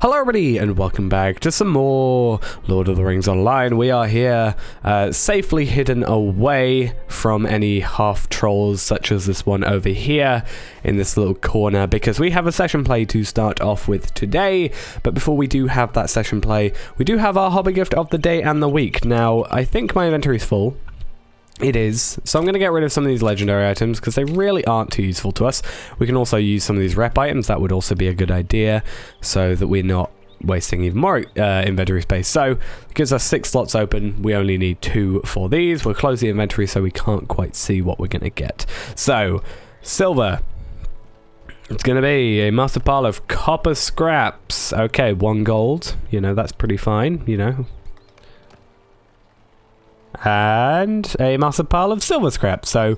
Hello everybody and welcome back to some more Lord of the Rings Online. We are here safely hidden away from any half trolls such as this one over here in this little corner because we have a session play to start off with today. But before we do have that session play, we do have our hobby gift of the day and the week. Now I think my inventory is full. It is, so I'm going to get rid of some of these legendary items because they really aren't too useful to us. We can also use some of these rep items, that would also be a good idea, so that we're not wasting even more inventory space. So it gives us 6 slots open, we only need 2 for these. We'll close the inventory so we can't quite see what we're going to get. So, silver. It's going to be a massive pile of copper scraps. Okay, 1 gold, you know, that's pretty fine, you know. And a massive pile of silver scrap. So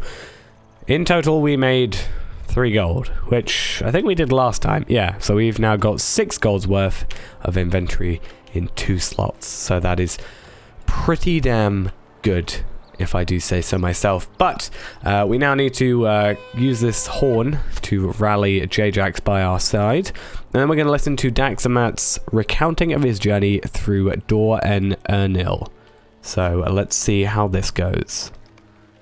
in total we made 3 gold, which I think we did last time. Yeah, so we've now got 6 gold's worth of inventory in 2 slots. So that is pretty damn good, if I do say so myself. But we now need to use this horn to rally J.R.R by our side. And then we're going to listen to Daxamat's recounting of his journey through Dor en Ernil. So let's see how this goes.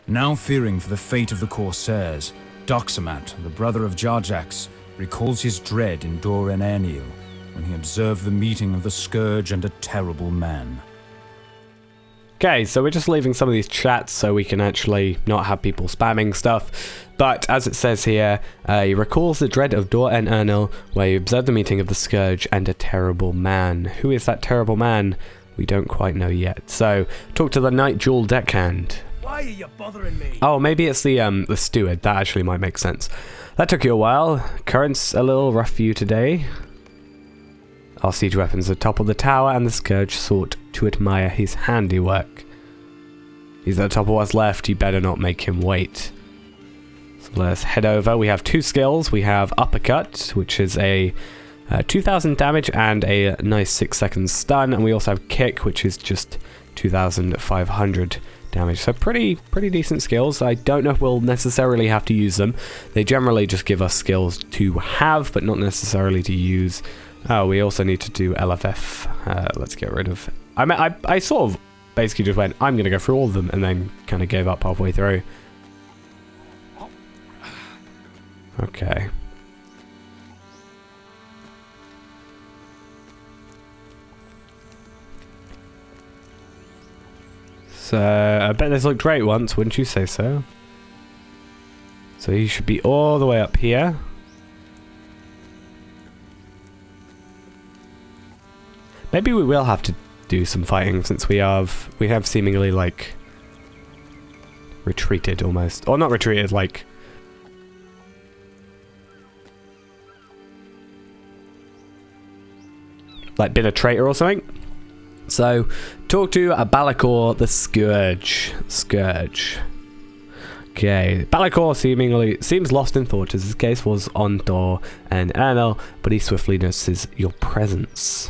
Now fearing for the fate of the Corsairs, Daxamat, the brother of Jar-Jar, recalls his dread in Dor en Ernil when he observed the meeting of the Scourge and a terrible man. Okay, so we're just leaving some of these chats so we can actually not have people spamming stuff. But as it says here, he recalls the dread of Dor en Ernil where he observed the meeting of the Scourge and a terrible man. Who is that terrible man? We don't quite know yet. So, talk to the Knight Jewel Deckhand. Why are you bothering me? Oh, maybe it's the steward. That actually might make sense. That took you a while. Current's a little rough for you today. Our siege weapons at the top of the tower, and the Scourge sought to admire his handiwork. He's at the top of what's left. You better not make him wait. So let's head over. We have 2 skills. We have Uppercut, which is a 2000 damage and a nice 6 seconds stun, and we also have Kick, which is just 2500 damage. So pretty decent skills. I don't know if we'll necessarily have to use them. They generally just give us skills to have, but not necessarily to use. Oh, we also need to do LFF. Let's get rid of... I sort of basically just went, I'm going to go through all of them, and then kind of gave up halfway through. Okay. So, I bet this looked great once, wouldn't you say so? So he should be all the way up here. Maybe we will have to do some fighting since we have seemingly like retreated almost. Or not retreated, like been a traitor or something. So, talk to Pelargir the Scourge. Okay, Pelargir seems lost in thought as his gaze was on Dor en Ernil, but he swiftly notices your presence.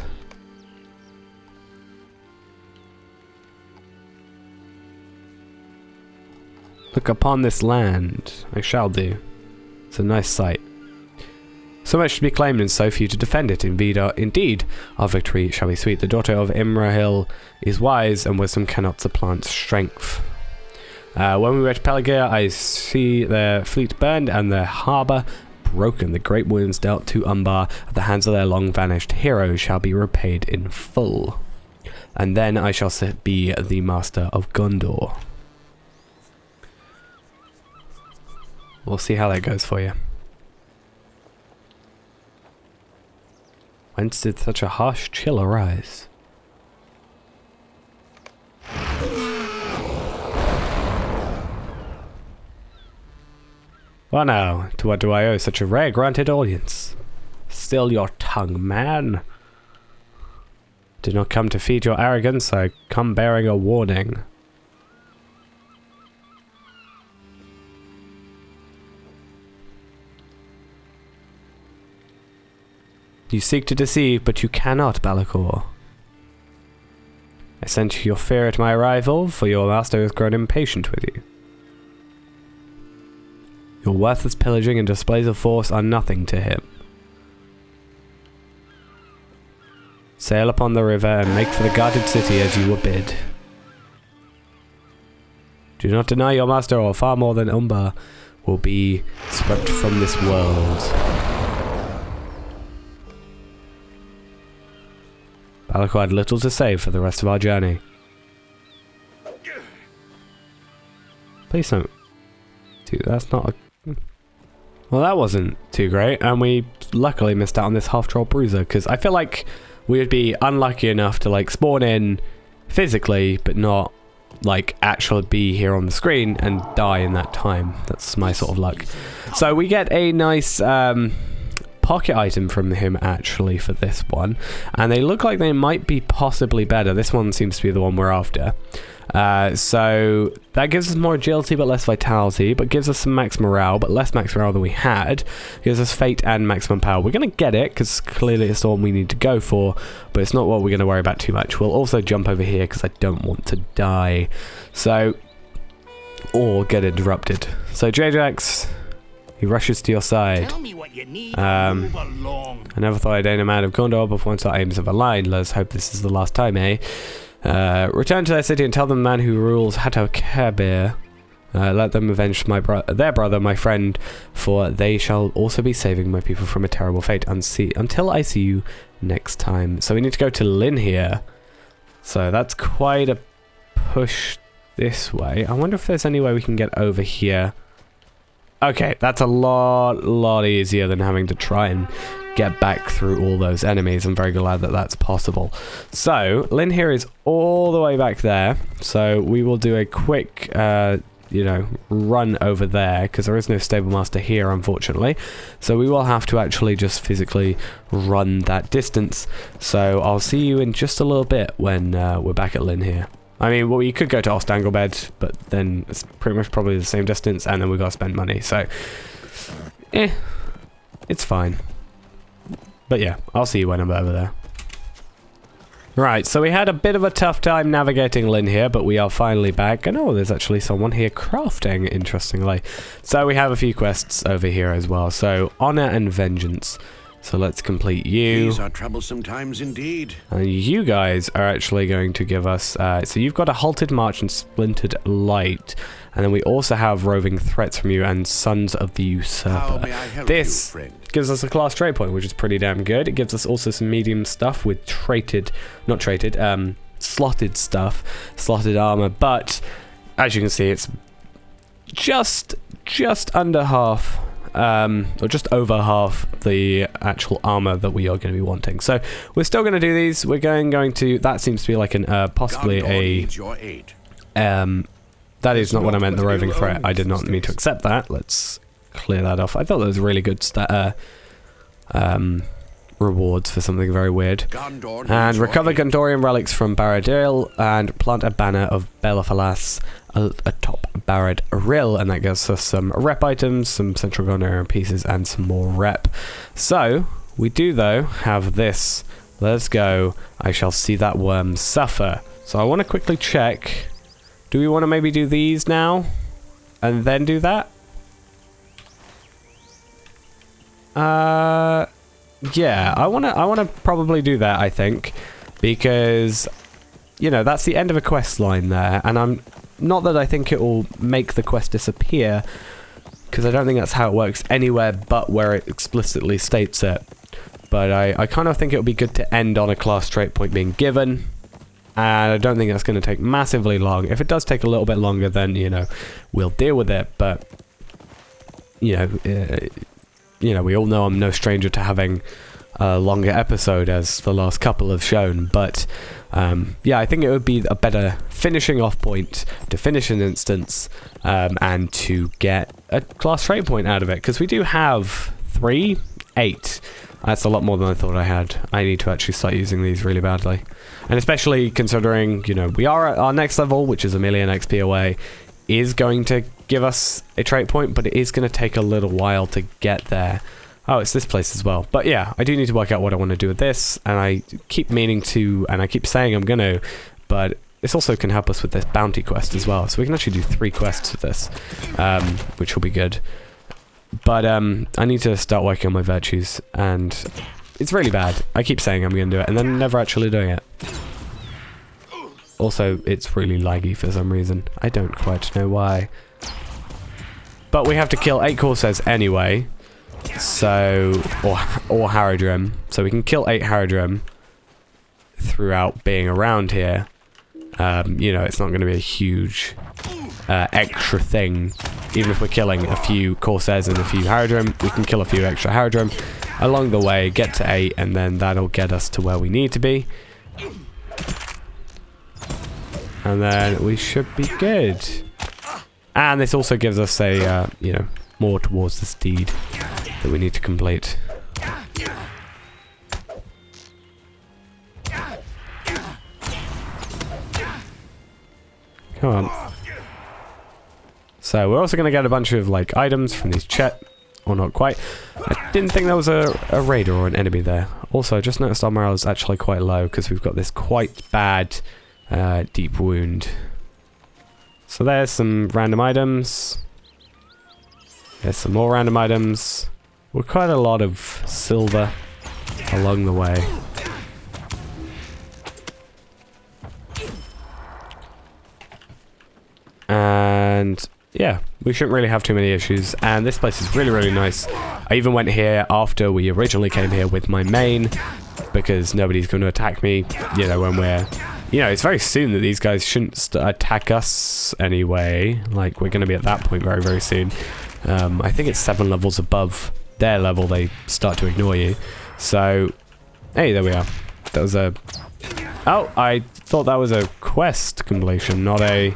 Look upon this land. I shall do. It's a nice sight. So much to be claimed and so few to defend it. Indeed, our victory shall be sweet. The daughter of Imrahil is wise, and wisdom cannot supplant strength. When we reach Pelargir, I see their fleet burned and their harbour broken. The great wounds dealt to Umbar at the hands of their long-vanished heroes shall be repaid in full. And then I shall be the master of Gondor. We'll see how that goes for you. Whence did such a harsh chill arise? Well now, to what do I owe such a rare granted audience? Still your tongue, man. Did not come to feed your arrogance, I come bearing a warning. You seek to deceive, but you cannot, Pelargir. I sent your fear at my arrival, for your master has grown impatient with you. Your worthless pillaging and displays of force are nothing to him. Sail upon the river and make for the guarded city as you were bid. Do not deny your master, or far more than Umbar will be swept from this world. Balakor had little to say for the rest of our journey. Please don't. Dude, that's not a... Well, that wasn't too great, and we luckily missed out on this half-troll bruiser, because I feel like we would be unlucky enough to, like, spawn in physically, but not, like, actually be here on the screen and die in that time. That's my sort of luck. So we get a nice pocket item from him, actually, for this one, and they look like they might be possibly better. This one seems to be the one we're after. So that gives us more agility but less vitality, but gives us some max morale but less max morale than we had. Gives us fate and maximum power. We're going to get it because clearly it's the one we need to go for, but it's not what we're going to worry about too much. We'll also jump over here because I don't want to die. So, or get interrupted. So J.R.R, he rushes to your side. Tell me what you need. Move along. I never thought I'd aim a man of Gondor, but once our aims have aligned, let's hope this is the last time, eh? Return to their city and tell the man who rules Hata Kebir. Let them avenge their brother, my friend, for they shall also be saving my people from a terrible fate until I see you next time. So we need to go to Lynn here. So that's quite a push this way. I wonder if there's any way we can get over here. Okay, that's a lot easier than having to try and get back through all those enemies. I'm very glad that that's possible. So, Lynn here is all the way back there. So, we will do a quick, you know, run over there, because there is no stable master here, unfortunately. So, we will have to actually just physically run that distance. So, I'll see you in just a little bit when we're back at Lynn here. I mean, well, you could go to Ostanglebed, but then it's pretty much probably the same distance, and then we've got to spend money. So, it's fine. But yeah, I'll see you when I'm over there. Right, so we had a bit of a tough time navigating Lynn here, but we are finally back. And oh, there's actually someone here crafting, interestingly. So we have a few quests over here as well. So, Honor and Vengeance. So let's complete you. These are troublesome times indeed. And you guys are actually going to give us... so you've got a Halted March and Splintered Light. And then we also have Roving Threats from you and Sons of the Usurper. How may I help This you, friend? gives us a class trait point, which is pretty damn good. It gives us also some medium stuff with slotted stuff, slotted armor. But as you can see, it's just under half... or just over half the actual armor that we are going to be wanting. So we're still going to do these. We're going to... That seems to be like an possibly Gondor a... needs your aid. That is not what I meant, the roving threat. I did not mean to accept that. Let's clear that off. I thought that was really good rewards for something very weird. And recover Gondorian relics from Barad-dûr and plant a banner of Belfalas atop Barad-dûr, and that gives us some rep items, some Central Gondorian pieces, and some more rep. So, we do though have this. Let's go. I shall see that worm suffer. So I want to quickly check. Do we want to maybe do these now? And then do that? Yeah, I wanna probably do that, I think. Because, you know, that's the end of a quest line there. And I'm... Not that I think it will make the quest disappear. Because I don't think that's how it works anywhere but where it explicitly states it. But I kind of think it would be good to end on a class trait point being given. And I don't think that's going to take massively long. If it does take a little bit longer, then, you know, we'll deal with it. But, you know, we all know I'm no stranger to having a longer episode, as the last couple have shown. But, yeah, I think it would be a better finishing off point to finish an instance and to get a class trait point out of it. Because we do have 8. That's a lot more than I thought I had. I need to actually start using these really badly. And especially considering, you know, we are at our next level, which is 1,000,000 XP away, is going to give us a trait point, but it is going to take a little while to get there. Oh, it's this place as well. But yeah, I do need to work out what I want to do with this, and I keep meaning to, and I keep saying I'm going to, but this also can help us with this bounty quest as well. So we can actually do 3 quests with this, which will be good. But I need to start working on my virtues, and It's really bad. I keep saying I'm going to do it and then never actually doing it. Also, it's really laggy for some reason. I don't quite know why. But we have to kill 8 Corsairs anyway. So, or Haradrim. So we can kill 8 Haradrim throughout being around here. You know, it's not going to be a huge extra thing. Even if we're killing a few Corsairs and a few Haradrim, we can kill a few extra Haradrim along the way, get to 8, and then that'll get us to where we need to be. And then we should be good. And this also gives us a, you know, more towards this deed that we need to complete. Come on. So we're also going to get a bunch of like items from these chests, or not quite. I didn't think there was a raider or an enemy there. Also, I just noticed our morale is actually quite low because we've got this quite bad deep wound. So there's some random items. There's some more random items. With quite a lot of silver along the way. And yeah, we shouldn't really have too many issues. And this place is really, really nice. I even went here after we originally came here with my main, because nobody's going to attack me, you know, when we're... You know, it's very soon that these guys shouldn't attack us anyway. Like, we're going to be at that point very, very soon. I think it's 7 levels above their level they start to ignore you. So, hey, there we are. That was a... Oh, I thought that was a quest completion, not a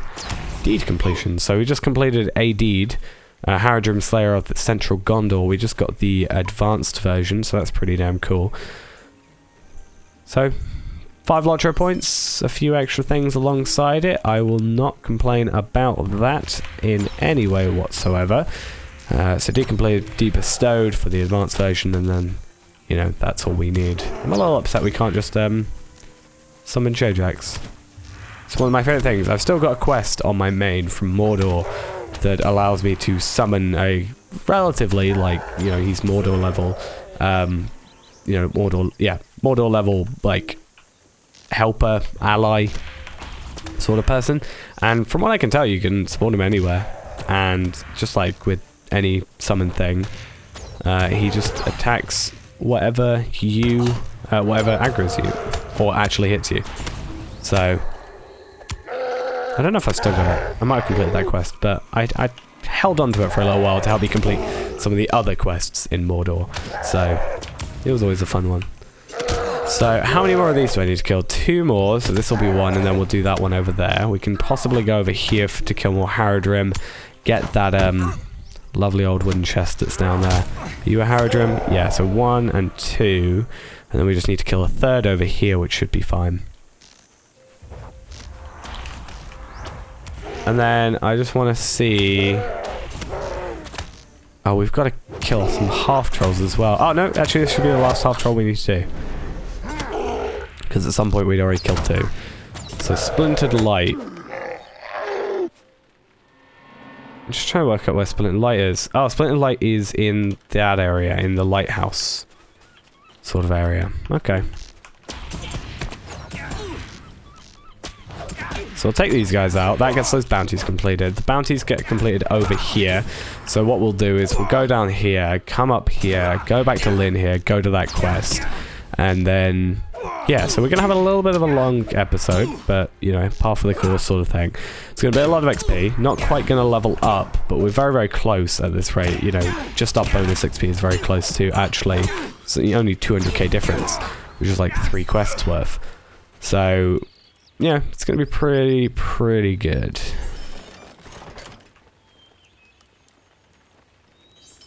deed completion. So we just completed a deed. Haradrim Slayer of the Central Gondor. We just got the advanced version, so that's pretty damn cool. So... 5 LOTRO points, a few extra things alongside it. I will not complain about that in any way whatsoever. So decompleted, debestowed for the advanced version, and then, you know, that's all we need. I'm a little upset we can't just summon Showjacks. It's one of my favourite things. I've still got a quest on my main from Mordor that allows me to summon a relatively, like, you know, he's Mordor level, you know, Mordor level, like, helper, ally sort of person, and from what I can tell you can spawn him anywhere, and just like with any summon thing, he just attacks whatever aggroes you or actually hits you. So I don't know if I've still got it. I might have completed that quest, but I held on to it for a little while to help me complete some of the other quests in Mordor, so it was always a fun one. So, how many more of these do I need to kill? 2 more, so this will be 1, and then we'll do that one over there. We can possibly go over here to kill more Haradrim, get that lovely old wooden chest that's down there. Are you a Haradrim? Yeah, so 1 and 2, and then we just need to kill a 3rd over here, which should be fine. And then I just want to see... Oh, we've got to kill some half-trolls as well. Oh, no, actually this should be the last half-troll we need to do. Because at some point we'd already killed 2. So Splintered Light. I'm just trying to work out where Splintered Light is. Oh, Splintered Light is in that area, in the lighthouse sort of area. Okay. So we'll take these guys out. That gets those bounties completed. The bounties get completed over here. So what we'll do is we'll go down here, come up here, go back to Lynn here, go to that quest, and then... Yeah, so we're going to have a little bit of a long episode, but, you know, par for the course sort of thing. It's going to be a lot of XP, not quite going to level up, but we're very, very close at this rate. You know, just our bonus XP is very close to actually, so only 200k difference, which is like 3 quests worth. So, yeah, it's going to be pretty good.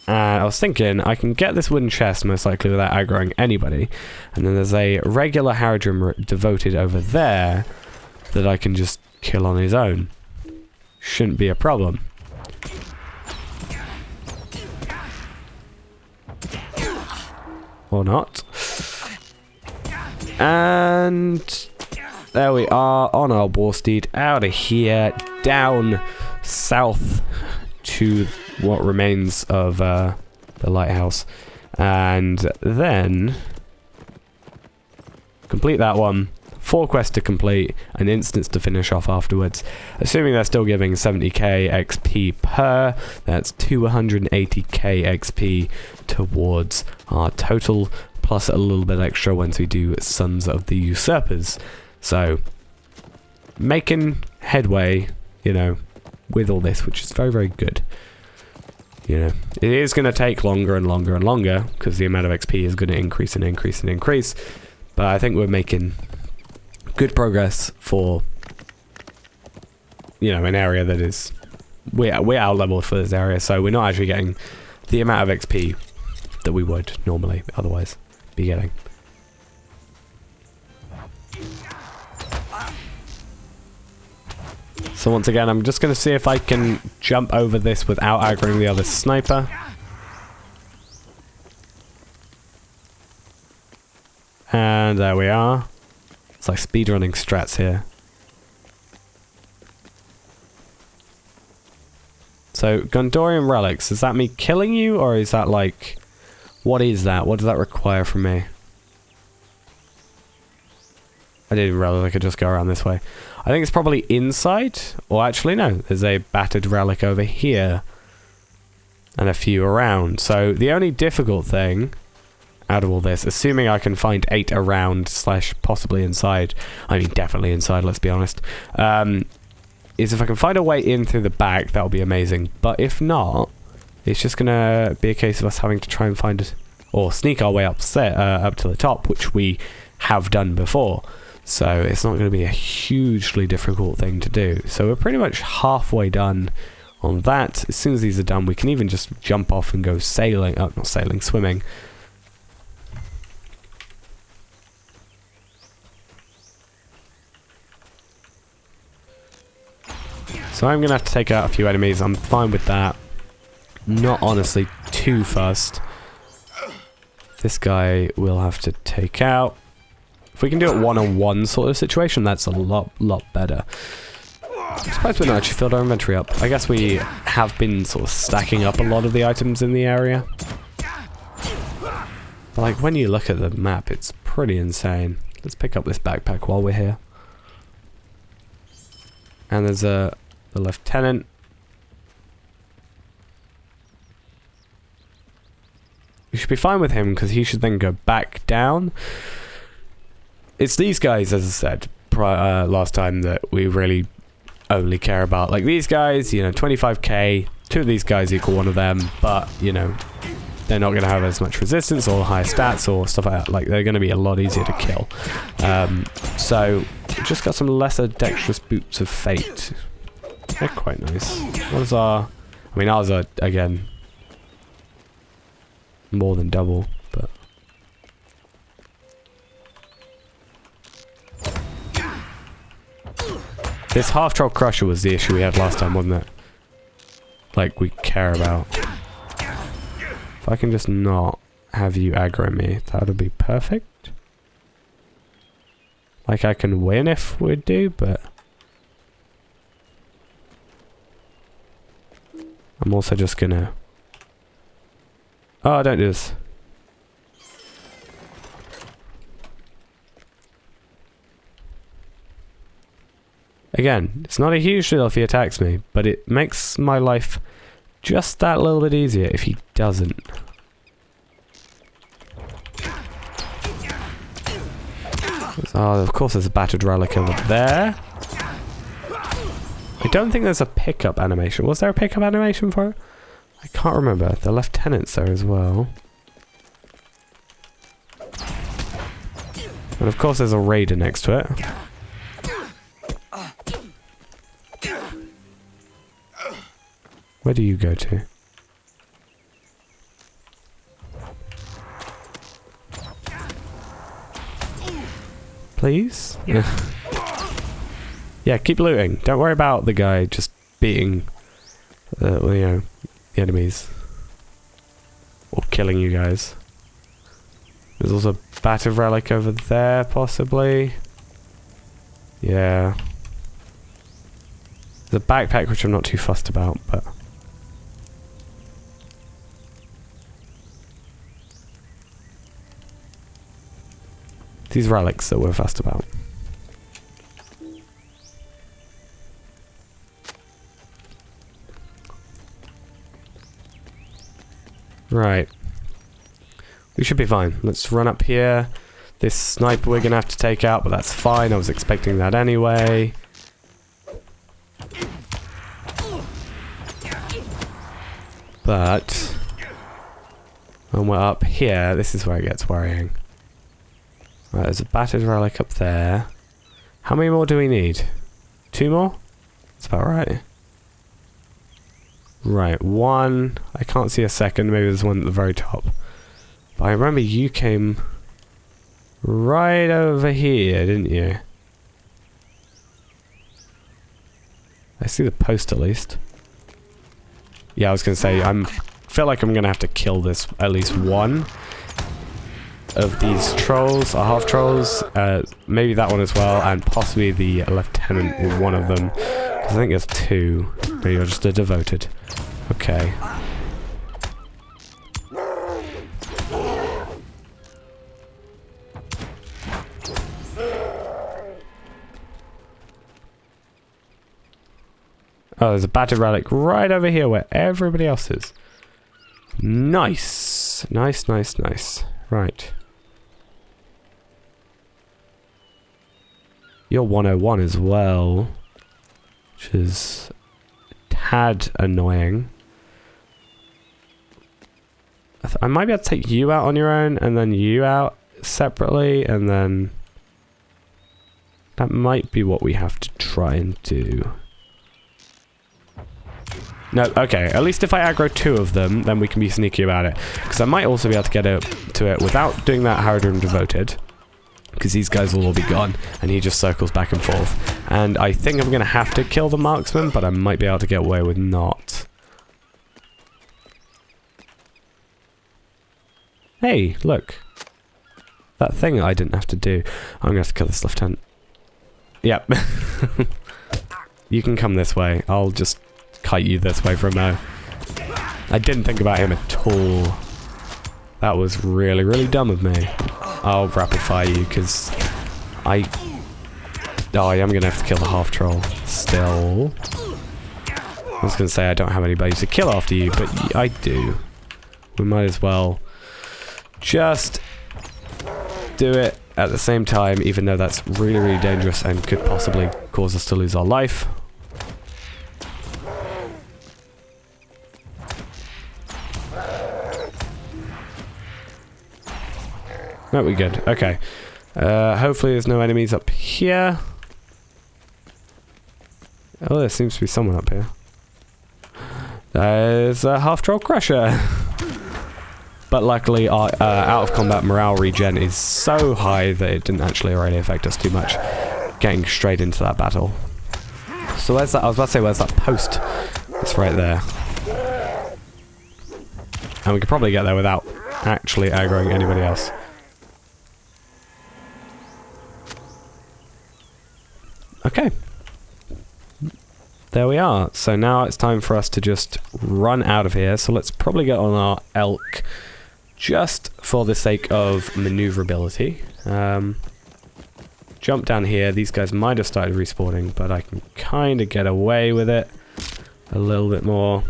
And I was thinking, I can get this wooden chest most likely without aggroing anybody. And then there's a regular Haradrim devoted over there that I can just kill on his own. Shouldn't be a problem. Or not. And there we are on our war steed, out of here, down south to what remains of the lighthouse, and then complete that one, 4 quests to complete, an instance to finish off afterwards. Assuming they're still giving 70k XP per, that's 280k XP towards our total, plus a little bit extra once we do Sons of the Usurpers. So, making headway, you know, with all this, which is very, very good. You know, it is going to take longer and longer and longer, because the amount of XP is going to increase and increase and increase. But I think we're making good progress for, you know, an area that is, we're out leveled for this area, so we're not actually getting the amount of XP that we would normally otherwise be getting. So once again, I'm just going to see if I can jump over this without aggroing the other sniper. And there we are. It's like speedrunning strats here. So, Gondorian relics, is that me killing you, or is that like... What is that? What does that require from me? I didn't realize I could just go around this way. I think it's probably inside. Or actually, no. There's a battered relic over here. And a few around. So, the only difficult thing out of all this, assuming I can find 8 around / possibly inside. I mean, definitely inside, let's be honest. Is if I can find a way in through the back, that'll be amazing. But if not, it's just gonna be a case of us having to try and find it, or sneak our way up to the top, which we have done before. So it's not going to be a hugely difficult thing to do. So we're pretty much halfway done on that. As soon as these are done, we can even just jump off and go sailing. Oh, not sailing, swimming. So I'm going to have to take out a few enemies. I'm fine with that. Not honestly too fussed. This guy we'll have to take out. If we can do it one-on-one sort of situation, that's a lot better. I'm surprised we're not actually filled our inventory up. I guess we have been sort of stacking up a lot of the items in the area. But like, when you look at the map, it's pretty insane. Let's pick up this backpack while we're here. And there's the lieutenant. We should be fine with him, because he should then go back down. It's these guys, as I said last time, that we really only care about. Like these guys, you know, 25k, 2 of these guys equal 1 of them, but, you know, they're not going to have as much resistance or higher stats or stuff like that. Like, they're going to be a lot easier to kill. So, just got some lesser dexterous boots of fate. They're quite nice. What is our... I mean, ours are, again, more than double, but... This half-troll crusher was the issue we had last time, wasn't it? Like, we care about. If I can just not have you aggro me, that would be perfect. Like, I can win if we do, but... I'm also just gonna... Oh, don't do this. Again, it's not a huge deal if he attacks me, but it makes my life just that little bit easier if he doesn't. Oh, of course there's a battered relic over there. I don't think there's a pickup animation. Was there a pickup animation for it? I can't remember. The lieutenant's there as well. And of course there's a raider next to it. Where do you go to? Please? Yeah, keep looting. Don't worry about the guy just beating, you know, the enemies. Or killing you guys. There's also a battered relic over there, possibly. Yeah. There's a backpack, which I'm not too fussed about, but... these relics that we're fussed about. Right. We should be fine. Let's run up here. This sniper we're gonna have to take out, but that's fine. I was expecting that anyway. But when we're up here, this is where it gets worrying. Right, there's a battered relic up there. How many more do we need? 2 more? That's about right. Right, 1. I can't see a second. Maybe there's one at the very top. But I remember you came right over here, didn't you? I see the post at least. Yeah, I was going to say, feel like I'm going to have to kill this, at least one of these trolls, or half trolls. Maybe that one as well, and possibly the lieutenant with one of them. Because I think there's 2. Maybe you're just a devoted. Okay. Oh, there's a battered relic right over here where everybody else is. Nice. Nice, nice, nice. Right. You're 101 as well, which is a tad annoying. I might be able to take you out on your own and then you out separately, and then that might be what we have to try and do. No, okay, at least if I aggro 2 of them, then we can be sneaky about it. Because I might also be able to get to it without doing that Harridan Devoted. Because these guys will all be gone, and he just circles back and forth. And I think I'm going to have to kill the marksman, but I might be able to get away with not. Hey, look. That thing I didn't have to do. I'm going to have to kill this lieutenant. Yep. You can come this way. I'll just kite you this way from now. I didn't think about him at all. That was really, really dumb of me. I'll rapid fire you because I am going to have to kill the half troll still. I was going to say I don't have anybody to kill after you, but I do. We might as well just do it at the same time, even though that's really, really dangerous and could possibly cause us to lose our life. No, we're good. Okay. Hopefully there's no enemies up here. Oh, there seems to be someone up here. There's a half-troll crusher. But luckily our out-of-combat morale regen is so high that it didn't actually really affect us too much getting straight into that battle. So where's that? I was about to say, where's that post? It's right there. And we could probably get there without actually aggroing anybody else. Okay. There we are. So now it's time for us to just run out of here. So let's probably get on our elk just for the sake of maneuverability. Jump down here. These guys might have started respawning, but I can kind of get away with it a little bit more.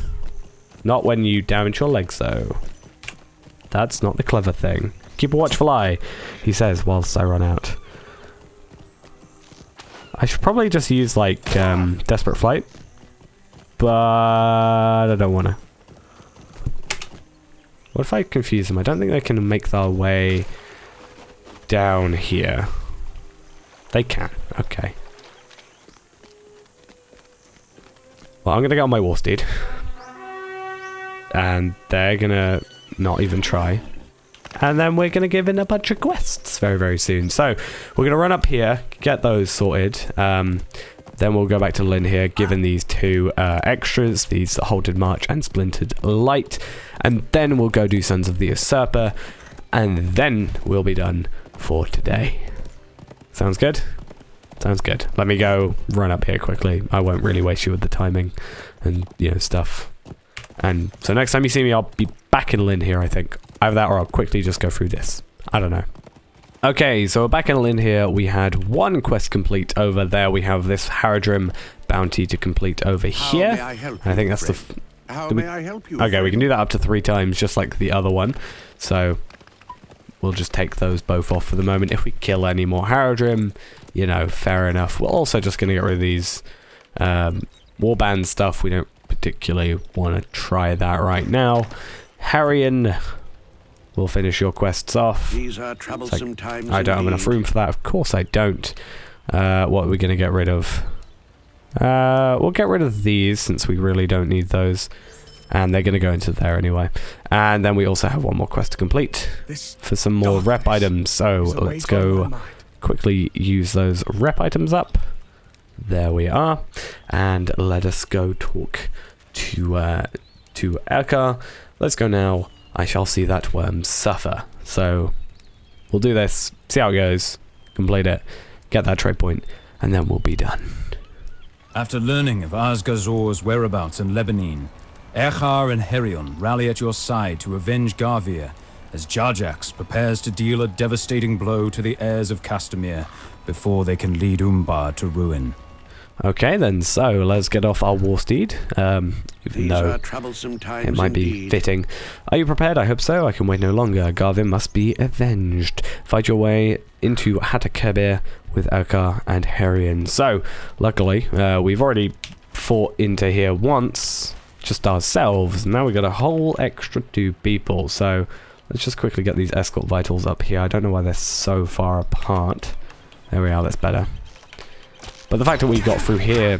Not when you damage your legs, though. That's not the clever thing. Keep a watchful eye, he says, whilst I run out. I should probably just use, like, Desperate Flight. But I don't want to. What if I confuse them? I don't think they can make their way down here. They can. Okay. Well, I'm going to get on my war steed. And they're going to not even try. And then we're going to give in a bunch of quests very, very soon. So, we're going to run up here, get those sorted. Then we'll go back to Lynn here, given these 2 extras, these Halted March and Splintered Light. And then we'll go do Sons of the Usurper. And then we'll be done for today. Sounds good? Sounds good. Let me go run up here quickly. I won't really waste you with the timing and, you know, stuff. And so next time you see me, I'll be back in Lynn here, I think. Either that or I'll quickly just go through this. I don't know. Okay, so we're back in Lynn here. We had one quest complete over there. We have this Haradrim bounty to complete over here. I think that's the... How may I help you? Okay, we can do that up to 3 times, just like the other one. So we'll just take those both off for the moment. If we kill any more Haradrim, you know, fair enough. We're also just going to get rid of these warband stuff. We don't particularly want to try that right now. Harrion, we'll finish your quests off. These are troublesome times. I don't have enough room for that. Of course I don't. What are we going to get rid of? We'll get rid of these since we really don't need those. And they're going to go into there anyway. And then we also have one more quest to complete for some more rep items. So let's go quickly use those rep items up. There we are. And let us go talk to Erchar. Let's go now. I shall see that worm suffer. So we'll do this, see how it goes, complete it, get that trade point, and then we'll be done. After learning of Azgazor's whereabouts in Lebanon, Erchar and Henon rally at your side to avenge Garvir, as Jar-R prepares to deal a devastating blow to the heirs of Castamir before they can lead Umbar to ruin. Okay then, so let's get off our war steed, even though it might be fitting. Are you prepared? I hope so. I can wait no longer. Garvir must be avenged. Fight your way into Hata Kebir with Erchar and Henon. So, luckily, we've already fought into here once, just ourselves. Now we've got a whole extra 2 people. So, let's just quickly get these escort vitals up here. I don't know why they're so far apart. There we are, that's better. But the fact that we got through here,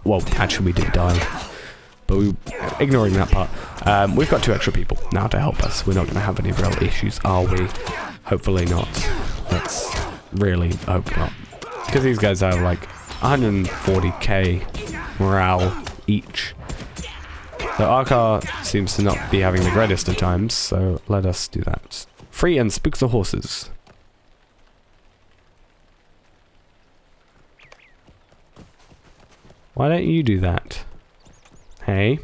well, actually we did die, but ignoring that part, we've got 2 extra people now to help us. We're not going to have any real issues, are we? Hopefully not. Let's really hope not. Because these guys have like 140k morale each. So Erchar seems to not be having the greatest of times, so let us do that. Free and spook the horses. Why don't you do that? Hey?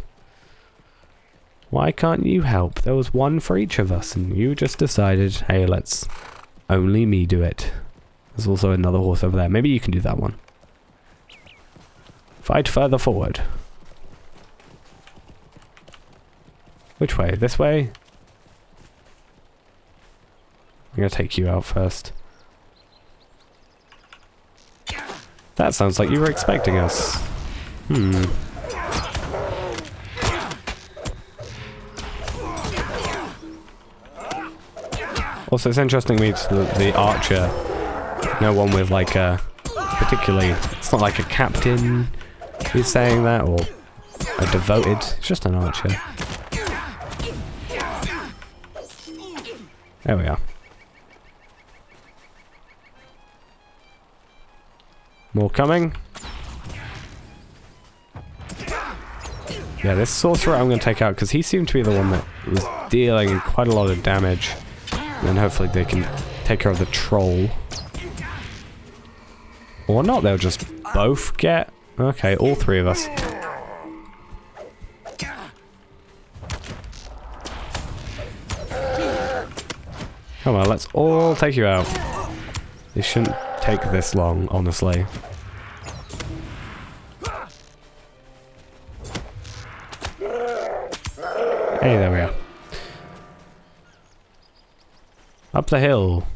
Why can't you help? There was 1 for each of us, and you just decided, hey, let's only me do it. There's also another horse over there. Maybe you can do that one. Fight further forward. Which way? This way? I'm gonna take you out first. That sounds like you were expecting us. Also, it's interesting to me the archer, no one with like a particularly, it's not like a captain who's saying that, or a devoted, it's just an archer. There we are. More coming. Yeah, this sorcerer I'm going to take out because he seemed to be the one that was dealing quite a lot of damage. And then hopefully they can take care of the troll. Or not, they'll just both get... Okay, all 3 of us. Come on, let's all take you out. This shouldn't take this long, honestly. Hey, there we are. Up the hill.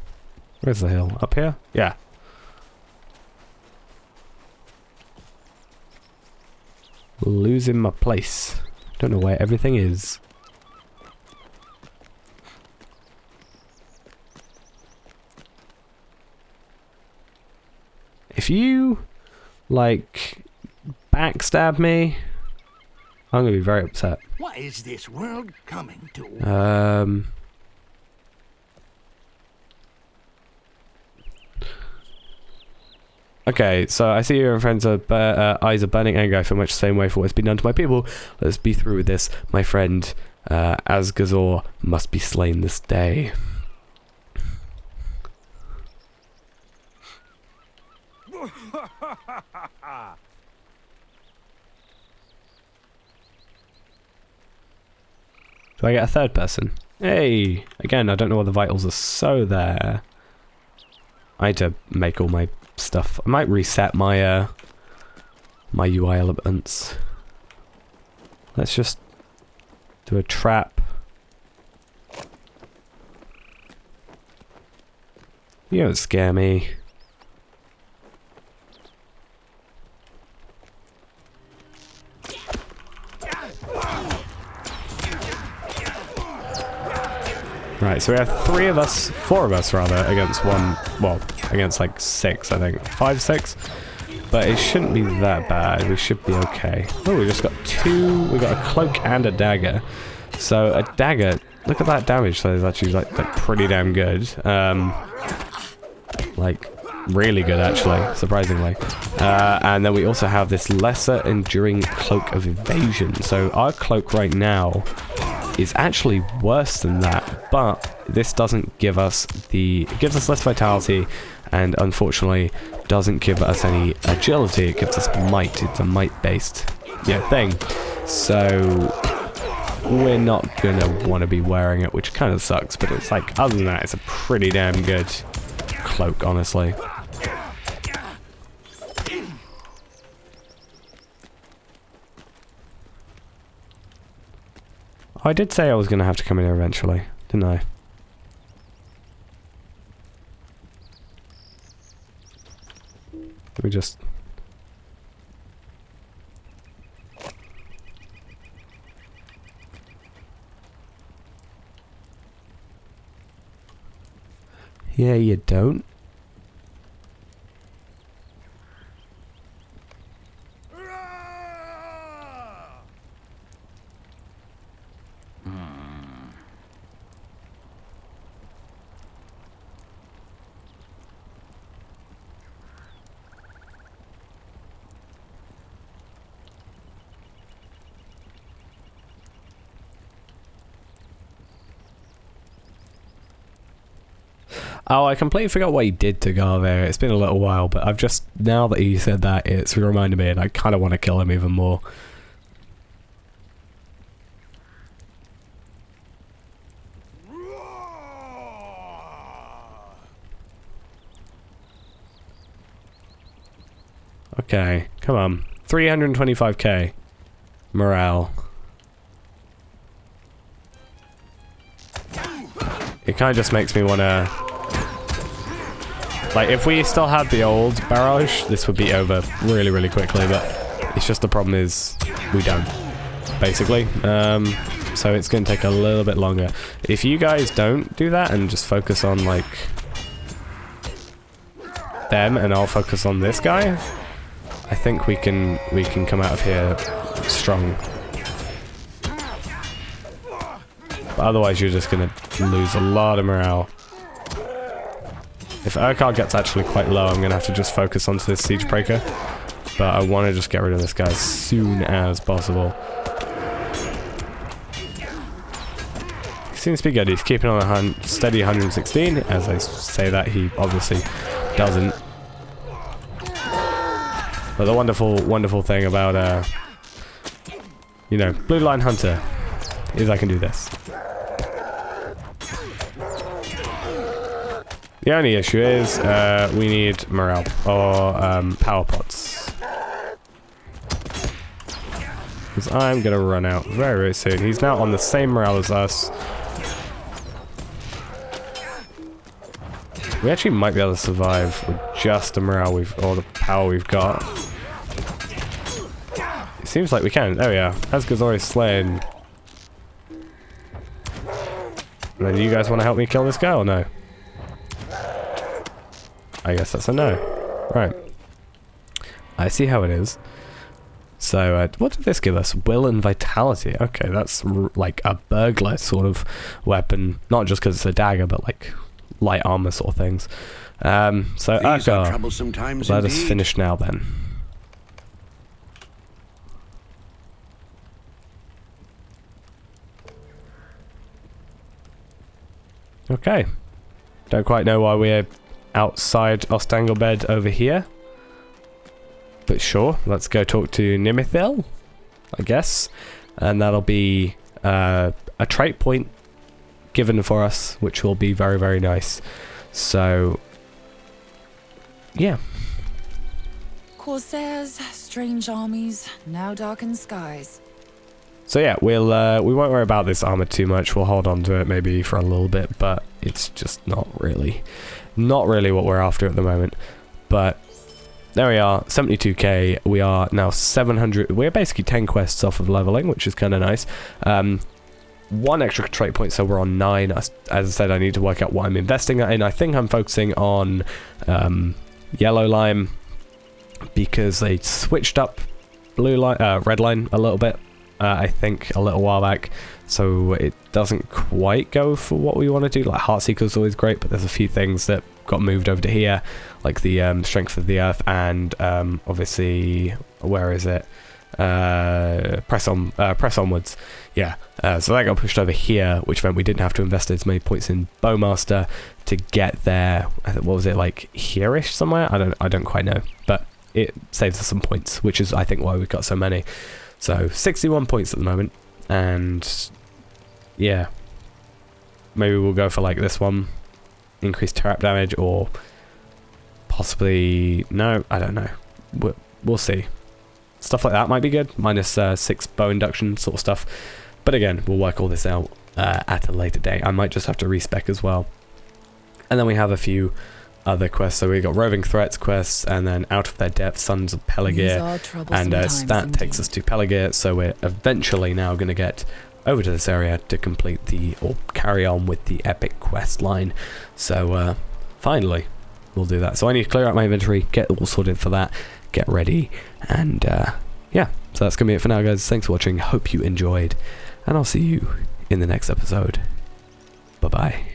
Where's the hill? Up here? Yeah. Losing my place. Don't know where everything is. If you, like, backstab me, I'm gonna be very upset. What is this world coming to? Okay, so I see your friends' eyes are burning anger. I feel much the same way for what's been done to my people. Let's be through with this. My friend, Azgazor must be slain this day. Do I get a 3rd person? Hey! Again, I don't know why the vitals are so there. I had to make all my stuff. I might reset my my UI elements. Let's just do a trap. You don't scare me. Right, so we have 4 of us rather, against one, well, against like 6, I think. 5, 6? But it shouldn't be that bad, we should be okay. Oh, we just got 2, we got a cloak and a dagger. So a dagger, look at that damage, so it's actually like pretty damn good. Like, really good actually, surprisingly. And then we also have this lesser enduring cloak of evasion. So our cloak right now is actually worse than that, but this doesn't give us it gives us less vitality, and unfortunately doesn't give us any agility. It gives us might. It's a might based thing, so we're not gonna want to be wearing it, which kind of sucks, but it's like, other than that, it's a pretty damn good cloak, honestly. I did say I was going to have to come in here eventually, didn't I? Let me just... Yeah, you don't. Oh, I completely forgot what he did to Garver. It's been a little while, but I've just, now that he said that, it's reminded me, and I kind of want to kill him even more. Okay, come on. 325k. Morale. It kind of just makes me want to... Like, if we still had the old barrage, this would be over really, really quickly, but it's just the problem is we don't, basically. So it's going to take a little bit longer. If you guys don't do that and just focus on, like, them, and I'll focus on this guy, I think we can come out of here strong. But otherwise you're just going to lose a lot of morale. If Erchar gets actually quite low, I'm going to have to just focus onto this siege breaker. But I want to just get rid of this guy as soon as possible. He seems to be good. He's keeping on a steady 116. As I say that, he obviously doesn't. But the wonderful, wonderful thing about, you know, Blue Line Hunter is I can do this. The only issue is we need morale or power pots. Because I'm going to run out very, very soon. He's now on the same morale as us. We actually might be able to survive with just the morale or the power we've got. It seems like we can. Oh yeah, Asgard's already slain. And then you guys want to help me kill this guy or no? I guess that's a no. Right. I see how it is. So, what did this give us? Will and Vitality. Okay, that's like a burglar sort of weapon. Not just because it's a dagger, but like light armor sort of things. So, Erchar, let us finish now then. Okay. Don't quite know why we're outside Ostanglebed over here. But sure, let's go talk to Nimithil, I guess. And that'll be a trait point given for us, which will be very, very nice. So, yeah. Corsairs, strange armies, now darkened skies. So yeah, we won't worry about this armor too much. We'll hold on to it maybe for a little bit, but it's just not really what we're after at the moment. But there we are, 72k. We are now 700. We're basically 10 quests off of leveling, which is kind of nice. 1 extra trait point, so we're on 9. As I said, I need to work out what I'm investing in. I think I'm focusing on yellow lime because they switched up red line a little bit. I think a little while back, so it doesn't quite go for what we want to do. Like Heartseeker's always great, but there's a few things that got moved over to here, like the Strength of the Earth and obviously, where is it? Press onwards. Yeah, so that got pushed over here, which meant we didn't have to invest as many points in Bowmaster to get there. What was it, like here-ish somewhere? I don't quite know, but it saves us some points, which is I think why we've got so many. So 61 points at the moment, and yeah, maybe we'll go for like this one, increased trap damage, or possibly no, I don't know. We'll see. Stuff like that might be good. Minus 6 bow induction sort of stuff, but again, we'll work all this out at a later date. I might just have to respec as well, and then we have a few other quests. So we got Roving Threats quests, and then Out of Their Depth, Sons of Pelargir, and that takes us to Pelargir. So we're eventually now going to get over to this area to complete or carry on with the epic quest line. So finally, we'll do that. So I need to clear out my inventory, get all sorted for that, get ready, and yeah. So that's going to be it for now, guys. Thanks for watching. Hope you enjoyed, and I'll see you in the next episode. Bye bye.